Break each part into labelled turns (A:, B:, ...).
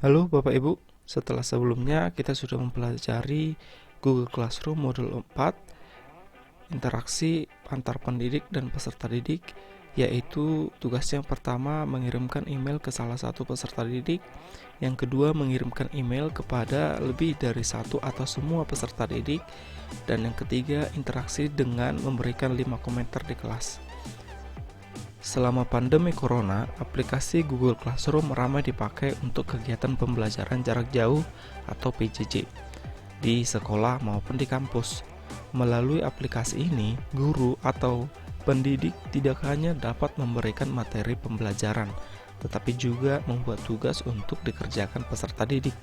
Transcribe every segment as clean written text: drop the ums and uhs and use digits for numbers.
A: Halo Bapak Ibu, setelah sebelumnya kita sudah mempelajari Google Classroom modul 4, interaksi antar pendidik dan peserta didik, yaitu tugas yang pertama mengirimkan email ke salah satu peserta didik, yang kedua mengirimkan email kepada lebih dari satu atau semua peserta didik, dan yang ketiga interaksi dengan memberikan 5 komentar di kelas. Selama pandemi Corona, aplikasi Google Classroom ramai dipakai untuk kegiatan pembelajaran jarak jauh atau PJJ di sekolah maupun di kampus. Melalui aplikasi ini, guru atau pendidik tidak hanya dapat memberikan materi pembelajaran, tetapi juga membuat tugas untuk dikerjakan peserta didik.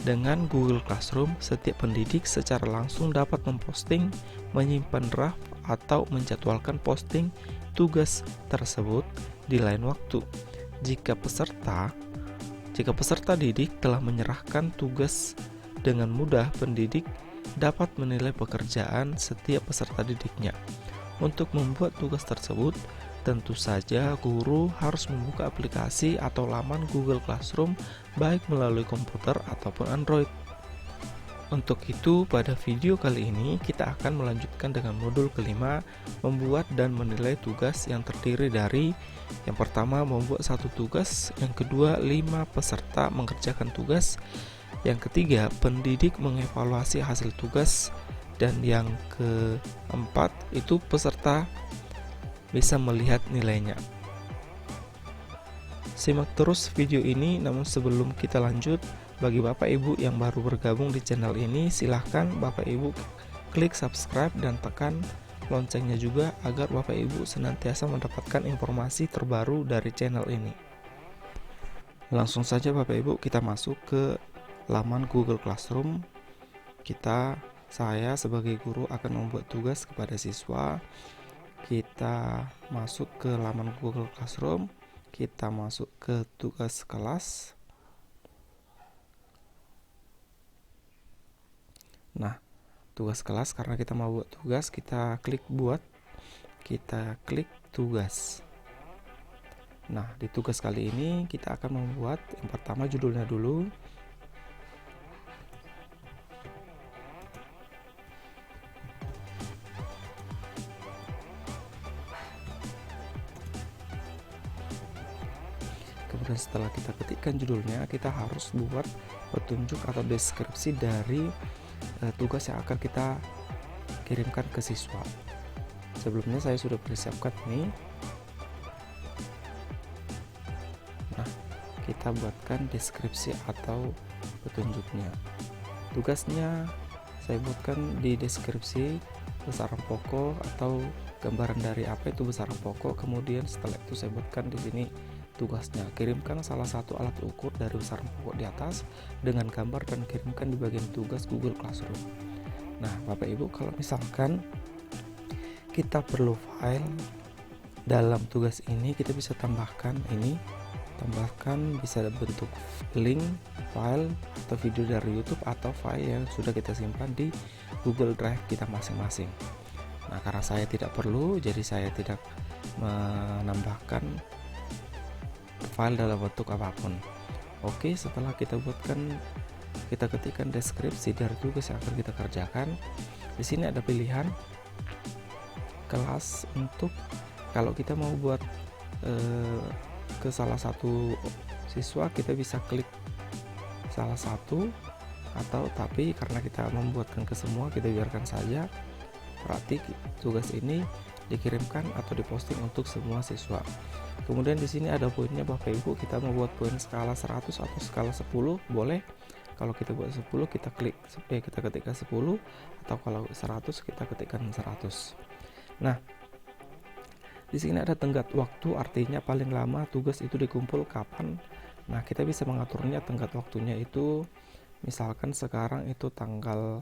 A: Dengan Google Classroom, setiap pendidik secara langsung dapat memposting, menyimpan draft, atau menjadwalkan posting tugas tersebut di lain waktu. Jika peserta didik telah menyerahkan tugas dengan mudah, pendidik dapat menilai pekerjaan setiap peserta didiknya. Untuk membuat tugas tersebut, tentu saja guru harus membuka aplikasi atau laman Google Classroom baik melalui komputer ataupun Android. Untuk itu, pada video kali ini kita akan melanjutkan dengan modul kelima, membuat dan menilai tugas yang terdiri dari yang pertama membuat satu tugas, yang kedua 5 peserta mengerjakan tugas, yang ketiga pendidik mengevaluasi hasil tugas, dan yang keempat itu peserta bisa melihat nilainya. Simak terus video ini, namun sebelum kita lanjut, bagi Bapak Ibu yang baru bergabung di channel ini, silahkan Bapak Ibu klik subscribe dan tekan loncengnya juga agar Bapak Ibu senantiasa mendapatkan informasi terbaru dari channel ini. Langsung saja Bapak Ibu kita masuk ke laman Google Classroom. Saya sebagai guru akan membuat tugas kepada siswa. Kita masuk ke laman Google Classroom, kita masuk ke tugas kelas. Nah, tugas kelas, karena kita mau buat tugas, kita klik buat, kita klik tugas. Nah, di tugas kali ini kita akan membuat yang pertama judulnya dulu. Kemudian setelah kita ketikkan judulnya, kita harus buat petunjuk atau deskripsi dari tugas yang akan kita kirimkan ke siswa. Sebelumnya saya sudah persiapkan ini. Nah, kita buatkan deskripsi atau petunjuknya. Tugasnya saya buatkan di deskripsi besaran pokok atau gambaran dari apa itu besaran pokok. Kemudian setelah itu saya buatkan di sini tugasnya, kirimkan salah satu alat ukur dari besaran pokok di atas dengan gambar dan kirimkan di bagian tugas Google Classroom. Nah, Bapak Ibu, kalau misalkan kita perlu file dalam tugas ini, kita bisa tambahkan bisa bentuk link, file, atau video dari YouTube, atau file yang sudah kita simpan di Google Drive kita masing-masing. Nah, karena saya tidak perlu, jadi saya tidak menambahkan file dalam bentuk apapun. Oke, setelah kita ketikkan deskripsi dari tugas yang akan kita kerjakan. Di sini ada pilihan kelas untuk kalau kita mau buat ke salah satu siswa, kita bisa klik salah satu, atau tapi karena kita membuatkan ke semua, kita biarkan saja. Berarti tugas ini dikirimkan atau diposting untuk semua siswa. Kemudian di sini ada poinnya Bapak Ibu, kita mau buat poin skala 100 atau skala 10 boleh. Kalau kita buat 10 kita ketikkan 10, atau kalau 100 kita ketikkan 100. Nah, di sini ada tenggat waktu, artinya paling lama tugas itu dikumpul kapan. Nah, kita bisa mengaturnya tenggat waktunya itu, misalkan sekarang itu tanggal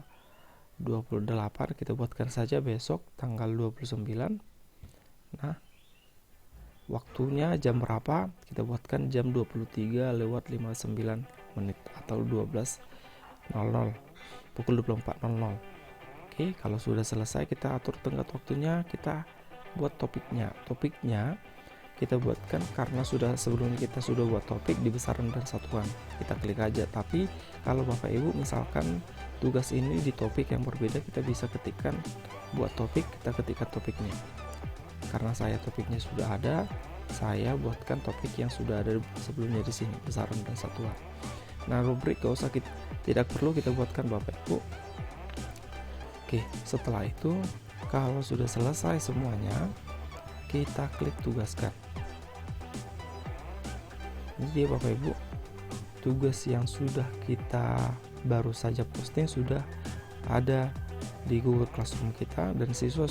A: 28, kita buatkan saja besok tanggal 29. Nah, waktunya jam berapa, kita buatkan jam 23:59 atau 12:00, pukul 24:00. Oke, kalau sudah selesai kita atur tenggat waktunya, kita buat topiknya kita buatkan karena sebelumnya kita sudah buat topik di besaran dan satuan, kita klik aja. Tapi kalau Bapak Ibu misalkan tugas ini di topik yang berbeda, kita bisa ketikkan buat topik, kita ketikkan topiknya. Karena saya topiknya sudah ada, saya buatkan topik yang sudah ada sebelumnya di sini, besaran dan satuan. Nah, rubrik tidak perlu kita buatkan Bapak Ibu. Oke, setelah itu kalau sudah selesai semuanya, kita klik tugaskan. Ini dia Bapak Ibu, tugas yang sudah kita baru saja posting sudah ada di Google Classroom kita, dan siswa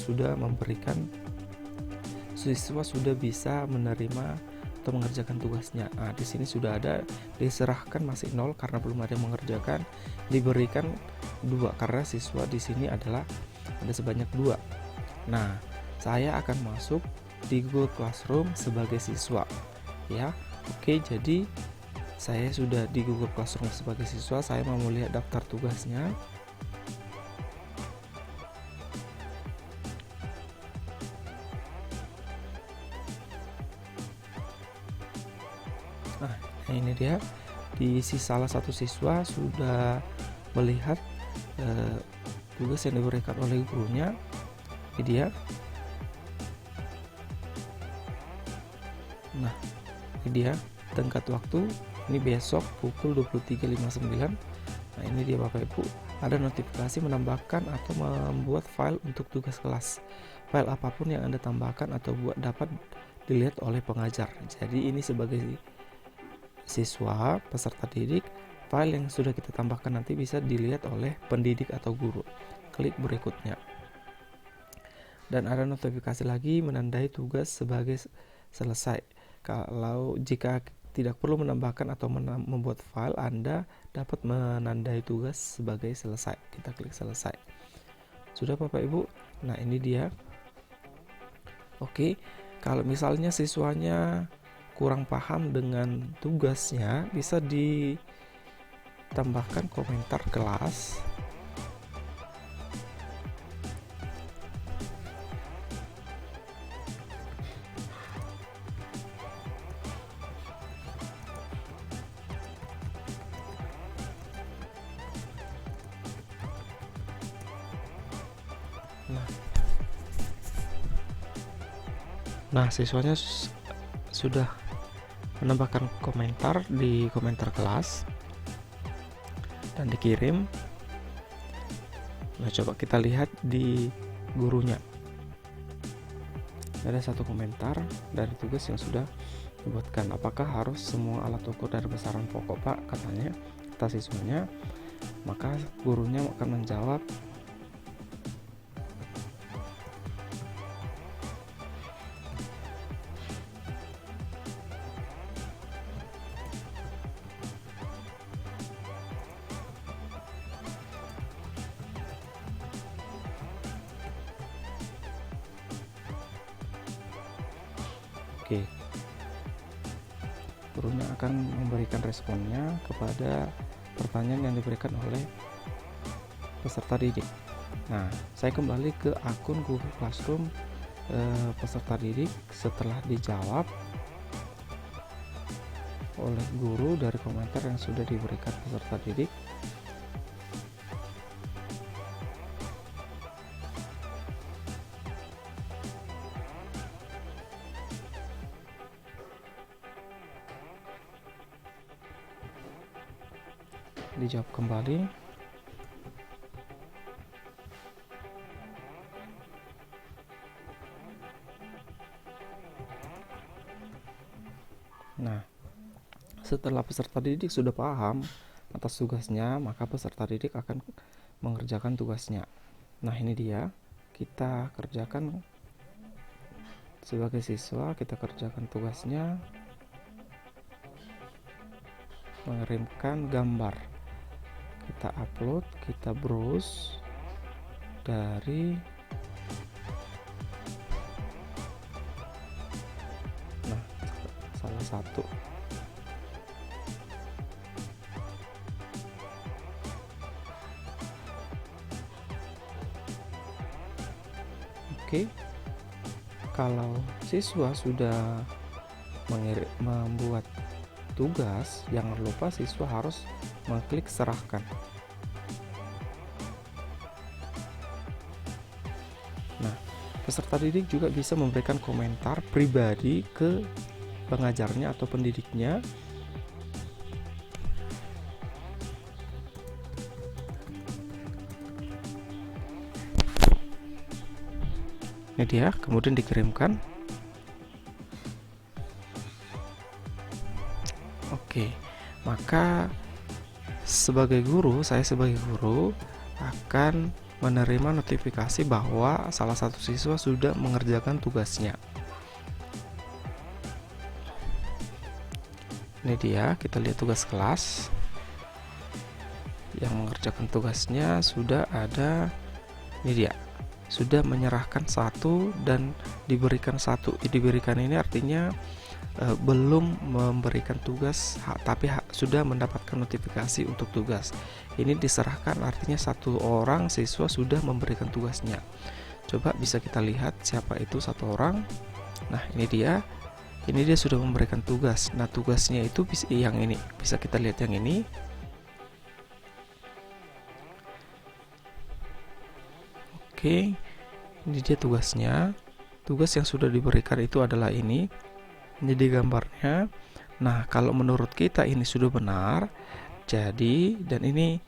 A: sudah bisa menerima atau mengerjakan tugasnya. Nah, di sini sudah ada, diserahkan masih 0 karena belum ada yang mengerjakan, diberikan 2 karena siswa di sini ada sebanyak 2. Nah, saya akan masuk di Google Classroom sebagai siswa ya. Oke, jadi saya sudah di Google Classroom sebagai siswa. Saya mau melihat daftar tugasnya. Nah, ini dia, di salah satu siswa sudah melihat tugas yang diberikan oleh gurunya. Ini dia. Nah, ini dia tenggat waktu, ini besok pukul 23.59. Nah, ini dia Bapak Ibu, ada notifikasi menambahkan atau membuat file untuk tugas kelas. File apapun yang Anda tambahkan atau buat dapat dilihat oleh pengajar. Jadi ini sebagai siswa peserta didik, file yang sudah kita tambahkan nanti bisa dilihat oleh pendidik atau guru. Klik berikutnya. Dan ada notifikasi lagi menandai tugas sebagai selesai. Kalau jika tidak perlu menambahkan atau membuat file, Anda dapat menandai tugas sebagai selesai. Kita klik selesai. Sudah Bapak Ibu. Nah, ini dia. Oke, kalau misalnya siswanya kurang paham dengan tugasnya, bisa ditambahkan komentar kelas. Nah, siswanya sudah menambahkan komentar di komentar kelas dan dikirim. Nah, coba kita lihat di gurunya. Ada satu komentar dari tugas yang sudah dibuatkan. Apakah harus semua alat ukur dari besaran pokok, Pak? Katanya, kata siswanya. Maka gurunya akan menjawab, oke. Gurunya akan memberikan responnya kepada pertanyaan yang diberikan oleh peserta didik. Nah, saya kembali ke akun Google Classroom peserta didik setelah dijawab oleh guru dari komentar yang sudah diberikan peserta didik. Dijawab kembali. Nah, setelah peserta didik sudah paham atas tugasnya, maka peserta didik akan mengerjakan tugasnya. Nah, ini dia, kita kerjakan sebagai siswa, kita kerjakan tugasnya, mengirimkan gambar. Kita upload, kita browse dari salah satu. Oke, kalau siswa sudah membuat tugas, jangan lupa siswa harus mengklik serahkan. Nah, peserta didik juga bisa memberikan komentar pribadi ke pengajarnya atau pendidiknya. Ini dia, kemudian dikirimkan. Oke, maka saya sebagai guru akan menerima notifikasi bahwa salah satu siswa sudah mengerjakan tugasnya. Ini dia, kita lihat tugas kelas. Yang mengerjakan tugasnya sudah ada. Ini dia, sudah menyerahkan satu dan diberikan satu. Diberikan ini artinya belum memberikan tugas, tapi sudah mendapatkan notifikasi untuk tugas. Ini diserahkan artinya satu orang siswa sudah memberikan tugasnya. Coba bisa kita lihat siapa itu satu orang. Nah, ini dia sudah memberikan tugas. Nah, tugasnya itu yang ini, bisa kita lihat yang ini. Oke, ini dia tugasnya. Tugas yang sudah diberikan itu adalah ini. Jadi gambarnya. Nah, kalau menurut kita ini sudah benar, jadi, dan ini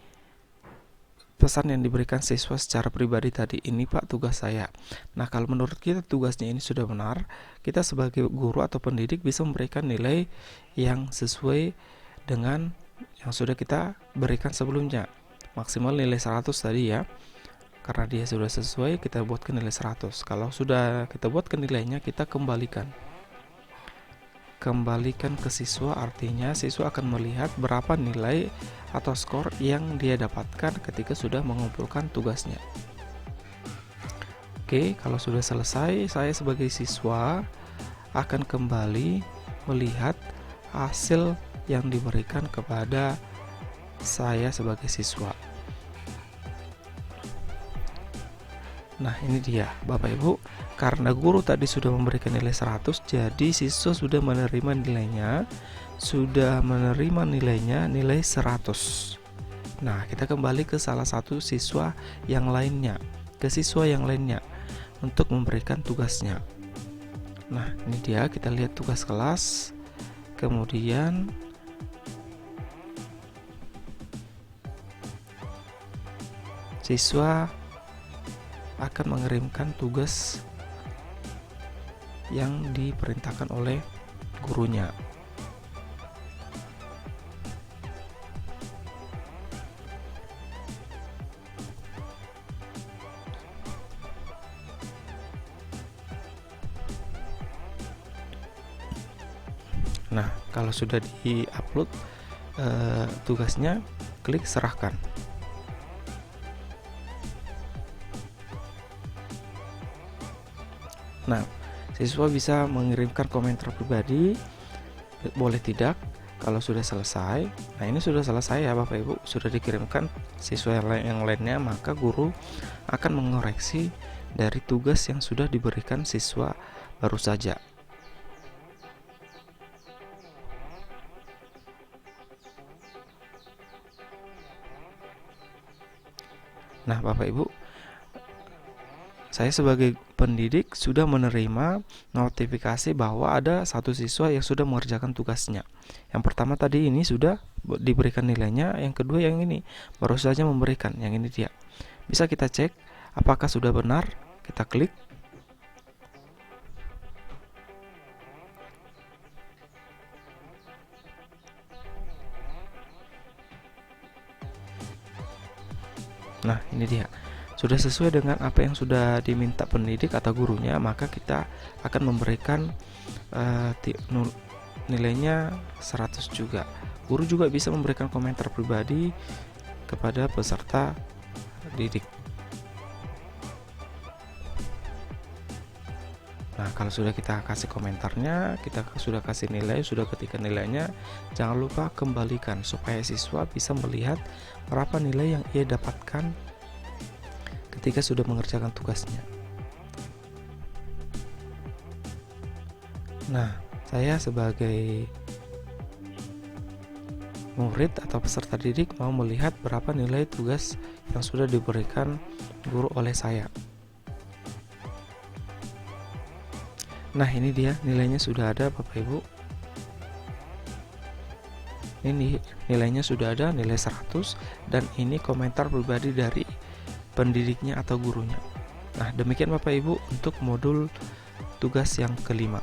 A: pesan yang diberikan siswa secara pribadi tadi, ini Pak tugas saya. Nah, kalau menurut kita tugasnya ini sudah benar, kita sebagai guru atau pendidik bisa memberikan nilai yang sesuai dengan yang sudah kita berikan sebelumnya. Maksimal nilai 100 tadi ya. Karena dia sudah sesuai, kita buatkan nilai 100. Kalau sudah kita buatkan nilainya, kita kembalikan ke siswa, artinya siswa akan melihat berapa nilai atau skor yang dia dapatkan ketika sudah mengumpulkan tugasnya. Oke, kalau sudah selesai, saya sebagai siswa akan kembali melihat hasil yang diberikan kepada saya sebagai siswa. Nah, ini dia Bapak Ibu, karena guru tadi sudah memberikan nilai 100, jadi siswa sudah menerima nilainya nilai 100. Nah, kita kembali ke salah satu siswa yang lainnya, untuk memberikan tugasnya. Nah, ini dia, kita lihat tugas kelas. Kemudian siswa akan mengirimkan tugas yang diperintahkan oleh gurunya. Nah, kalau sudah di-upload tugasnya, klik serahkan. Nah, siswa bisa mengirimkan komentar pribadi, boleh tidak kalau sudah selesai. Nah, ini sudah selesai ya Bapak Ibu, sudah dikirimkan siswa yang lainnya, maka guru akan mengoreksi dari tugas yang sudah diberikan siswa baru saja. Nah, Bapak Ibu, saya sebagai pendidik sudah menerima notifikasi bahwa ada satu siswa yang sudah mengerjakan tugasnya. Yang pertama tadi ini sudah diberikan nilainya, yang kedua yang ini baru saja memberikan, yang ini dia. Bisa kita cek apakah sudah benar, kita klik. Nah, ini dia. Sudah sesuai dengan apa yang sudah diminta pendidik atau gurunya, maka kita akan memberikan nilainya 100 juga. Guru juga bisa memberikan komentar pribadi kepada peserta didik. Nah, kalau sudah kita kasih komentarnya, kita sudah kasih nilai, sudah ketikkan nilainya, jangan lupa kembalikan supaya siswa bisa melihat berapa nilai yang ia dapatkan ketika sudah mengerjakan tugasnya. Nah, Saya sebagai murid atau peserta didik mau melihat berapa nilai tugas yang sudah diberikan guru oleh saya. Nah, ini dia nilainya sudah ada Bapak Ibu. Ini nilainya sudah ada, nilai 100, dan ini komentar pribadi dari pendidiknya atau gurunya. Nah, demikian Bapak Ibu untuk modul tugas yang kelima.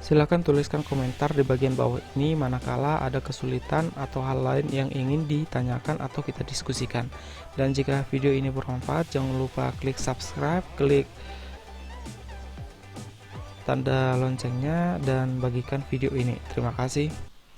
A: Silakan tuliskan komentar di bagian bawah ini manakala ada kesulitan atau hal lain yang ingin ditanyakan atau kita diskusikan. Dan jika video ini bermanfaat, jangan lupa klik subscribe, klik tanda loncengnya, dan bagikan video ini. Terima kasih.